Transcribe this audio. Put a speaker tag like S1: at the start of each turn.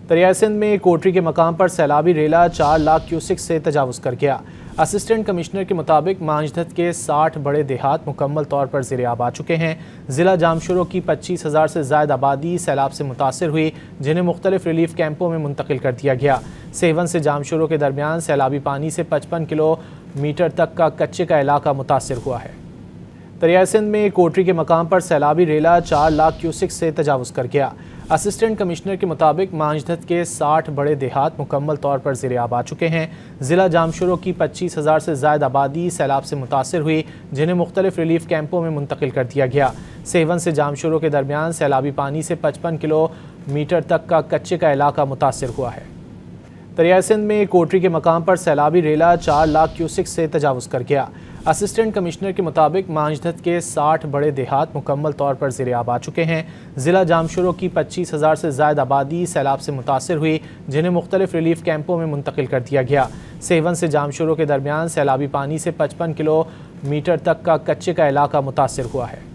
S1: दरियाए सिंध में कोटरी के मकाम पर सैलाबी रेला 4 लाख क्यूसिक से तजावुज़ कर गया। असिस्टेंट कमिश्नर के मुताबिक मांझदत के 60 बड़े देहात मुकम्मल तौर पर ज़ेर-आब आ चुके हैं। ज़िला जामशुरो की 25,000 से ज़ायद आबादी सैलाब से मुतासर हुई, जिन्हें मुख्तलिफ रिलीफ कैंपों में मुंतकिल कर दिया गया। सेवन से जामशुरो के दरमियान सैलाबी पानी से 55 किलोमीटर तक का कच्चे का इलाका मुतासर हुआ है। दरियाए सिंध में कोटरी के मकाम पर सैलाबी रेला 4 लाख क्यूसिक से तजावुज़ कर गया। असिस्टेंट कमिश्नर के मुताबिक मांझदत के 60 बड़े देहात मुकम्मल तौर पर ज़ेर-आब आ चुके हैं। ज़िला जामशुरो की 25,000 से ज़ायद आबादी सैलाब से मुतासर हुई, जिन्हें मुख्तलिफ रिलीफ कैंपों में मुंतकिल कर दिया गया। सेवन से जामशुरो के दरमियान सैलाबी पानी से 55 किलोमीटर तक का कच्चे का इलाका मुतासर हुआ है। दरियाए सिंध में कोटरी के मकाम पर सैलाबी रेला 4 लाख क्यूसिक से तजावुज़ कर गया। असिस्टेंट कमिश्नर के मुताबिक मांझदत के 60 बड़े देहात मुकम्मल तौर पर ज़ेर-आब आ चुके हैं। ज़िला जामशुरो की 25,000 से ज़ायद आबादी सैलाब से मुतासर हुई, जिन्हें मुख्तलिफ रिलीफ कैंपों में मुंतकिल कर दिया गया। सेवन से जामशुरो के दरमियान सैलाबी पानी से 55 किलोमीटर तक का कच्चे का इलाका मुतासर हुआ है।